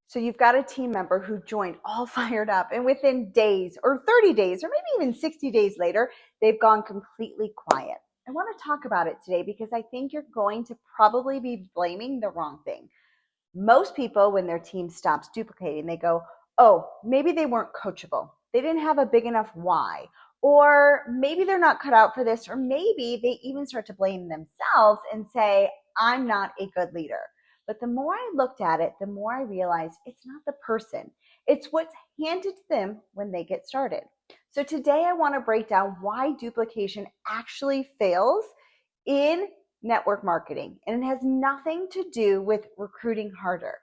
So you've got a team member who joined all fired up, and within days or 30 days or maybe even 60 days later, they've gone completely quiet. I want to talk about it today because I think you're going to probably be blaming the wrong thing. Most people, when their team stops duplicating, they go, oh, maybe they weren't coachable. They didn't have a big enough why. Or maybe they're not cut out for this. Or maybe they even start to blame themselves and say, I'm not a good leader. But the more I looked at it, the more I realized it's not the person. It's what's handed to them when they get started. So today I want to break down why duplication actually fails in network marketing. And it has nothing to do with recruiting harder.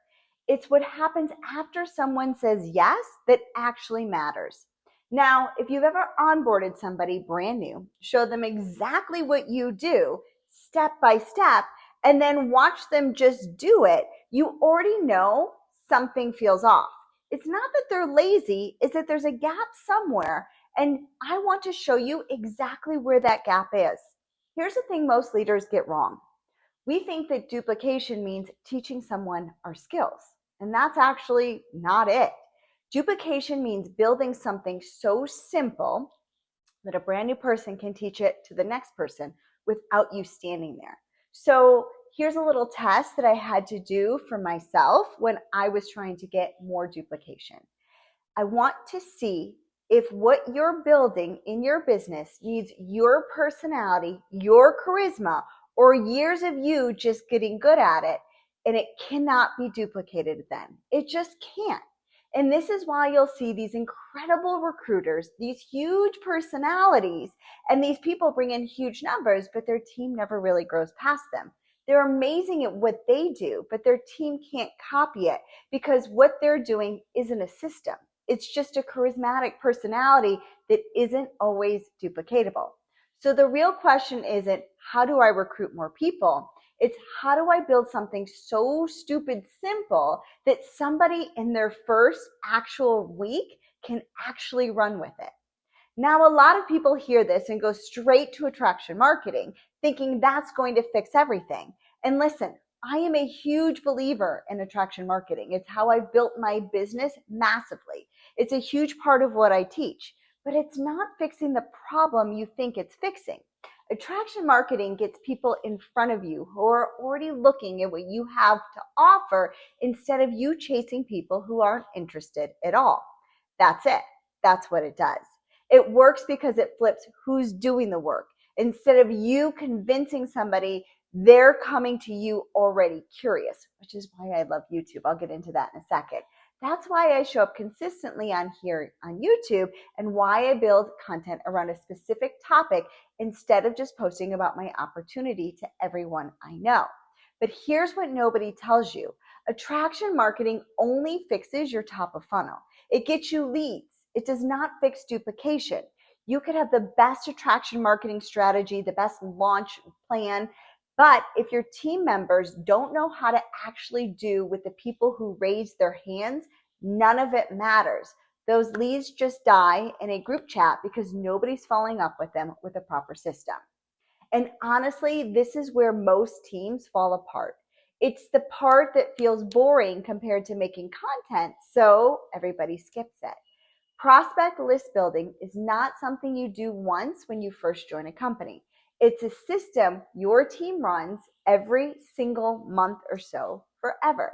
It's what happens after someone says yes that actually matters. Now, if you've ever onboarded somebody brand new, show them exactly what you do step by step, and then watch them just do it, you already know something feels off. It's not that they're lazy, it's that there's a gap somewhere. And I want to show you exactly where that gap is. Here's the thing most leaders get wrong. We think that duplication means teaching someone our skills, and that's actually not it. Duplication means building something so simple that a brand new person can teach it to the next person without you standing there. So here's a little test that I had to do for myself when I was trying to get more duplication. I want to see if what you're building in your business needs your personality, your charisma, or years of you just getting good at it, and it cannot be duplicated then. It just can't. And this is why you'll see these incredible recruiters, these huge personalities, and these people bring in huge numbers, but their team never really grows past them. They're amazing at what they do, but their team can't copy it because what they're doing isn't a system. It's just a charismatic personality that isn't always duplicatable. So the real question isn't, how do I recruit more people? It's, how do I build something so stupid simple that somebody in their first actual week can actually run with it? Now, a lot of people hear this and go straight to attraction marketing, thinking that's going to fix everything. And listen, I am a huge believer in attraction marketing. It's how I built my business massively. It's a huge part of what I teach, but it's not fixing the problem you think it's fixing. Attraction marketing gets people in front of you who are already looking at what you have to offer instead of you chasing people who aren't interested at all. That's it. That's what it does. It works because it flips who's doing the work. Instead of you convincing somebody, they're coming to you already curious, which is why I love YouTube. I'll get into that in a second. That's why I show up consistently on here on YouTube and why I build content around a specific topic instead of just posting about my opportunity to everyone I know. But here's what nobody tells you. Attraction marketing only fixes your top of funnel. It gets you leads. It does not fix duplication. You could have the best attraction marketing strategy, the best launch plan, but if your team members don't know how to actually do with the people who raise their hands, none of it matters. Those leads just die in a group chat because nobody's following up with them with a proper system. And honestly, this is where most teams fall apart. It's the part that feels boring compared to making content, so everybody skips it. Prospect list building is not something you do once when you first join a company. It's a system your team runs every single month or so forever.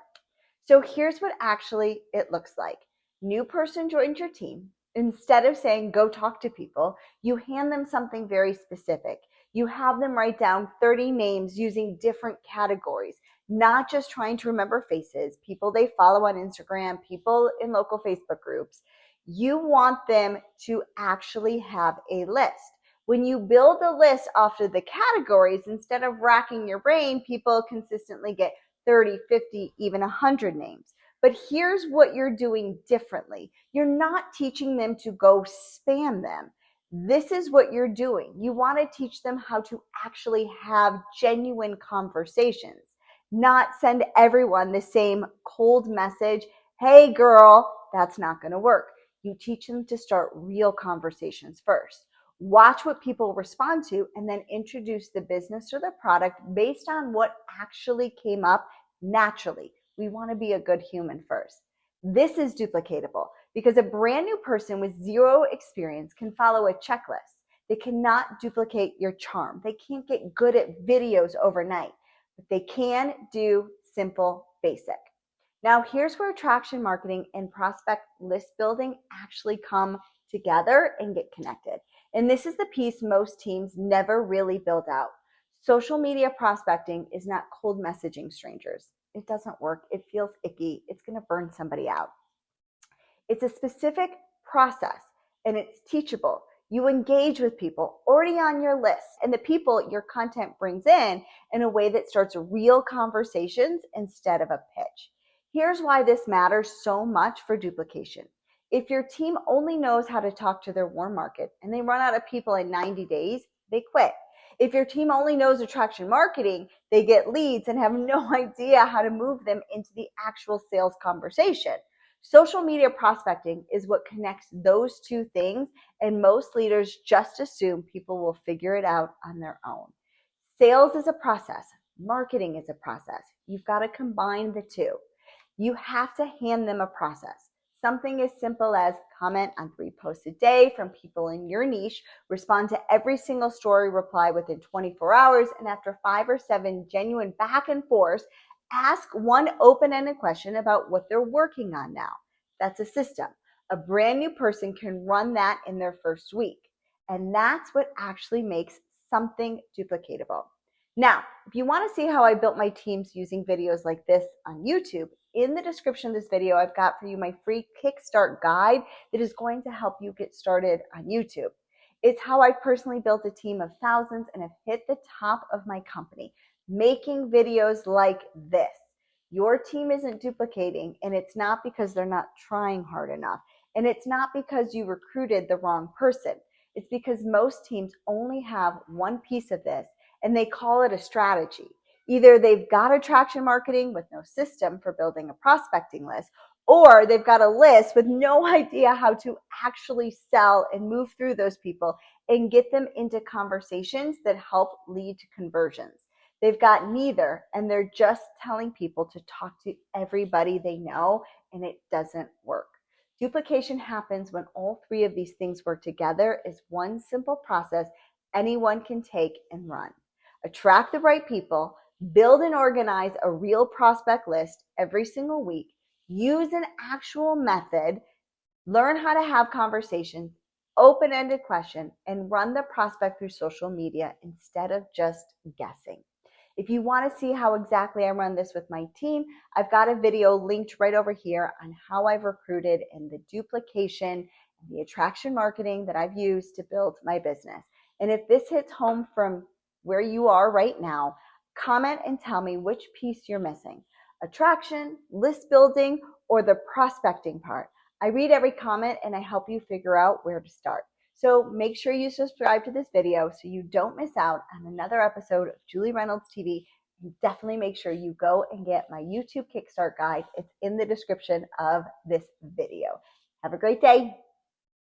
So here's what actually it looks like. New person joins your team. Instead of saying, go talk to people, you hand them something very specific. You have them write down 30 names using different categories, not just trying to remember faces, people they follow on Instagram, people in local Facebook groups. You want them to actually have a list. When you build a list off of the categories, instead of racking your brain, people consistently get 30, 50, even 100 names. But here's what you're doing differently. You're not teaching them to go spam them. This is what you're doing. You want to teach them how to actually have genuine conversations, not send everyone the same cold message. Hey girl, that's not going to work. You teach them to start real conversations first. Watch what people respond to and then introduce the business or the product based on what actually came up naturally. We want to be a good human first. This is duplicatable because a brand new person with zero experience can follow a checklist. They cannot duplicate your charm. They can't get good at videos overnight, but they can do simple basic. Now, here's where attraction marketing and prospect list building actually come together and get connected. And this is the piece most teams never really build out. Social media prospecting is not cold messaging strangers. It doesn't work. It feels icky. It's going to burn somebody out. It's a specific process and it's teachable. You engage with people already on your list and the people your content brings in a way that starts real conversations instead of a pitch. Here's why this matters so much for duplication. If your team only knows how to talk to their warm market and they run out of people in 90 days, they quit. If your team only knows attraction marketing, they get leads and have no idea how to move them into the actual sales conversation. Social media prospecting is what connects those two things, and most leaders just assume people will figure it out on their own. Sales is a process. Marketing is a process. You've got to combine the two. You have to hand them a process. Something as simple as comment on 3 posts a day from people in your niche, respond to every single story, reply within 24 hours, and after 5 or 7 genuine back and forth, ask one open-ended question about what they're working on now. That's a system. A brand new person can run that in their first week. And that's what actually makes something duplicatable. Now, if you want to see how I built my teams using videos like this on YouTube, in the description of this video, I've got for you my free Kickstart guide that is going to help you get started on YouTube. It's how I personally built a team of thousands and have hit the top of my company, making videos like this. Your team isn't duplicating, and it's not because they're not trying hard enough. And it's not because you recruited the wrong person. It's because most teams only have one piece of this, and they call it a strategy. Either they've got attraction marketing with no system for building a prospecting list, or they've got a list with no idea how to actually sell and move through those people and get them into conversations that help lead to conversions. They've got neither, and they're just telling people to talk to everybody they know, and it doesn't work. Duplication happens when all three of these things work together as one simple process anyone can take and run. Attract the right people, build and organize a real prospect list every single week, use an actual method, learn how to have conversations, open-ended question, and run the prospect through social media instead of just guessing. If you want to see how exactly I run this with my team, I've got a video linked right over here on how I've recruited and the duplication and the attraction marketing that I've used to build my business. And if this hits home from where you are right now, comment and tell me which piece you're missing. Attraction, list building, or the prospecting part. I read every comment and I help you figure out where to start. So make sure you subscribe to this video so you don't miss out on another episode of Julie Reynolds TV. And definitely make sure you go and get my YouTube Kickstart guide. It's in the description of this video. Have a great day.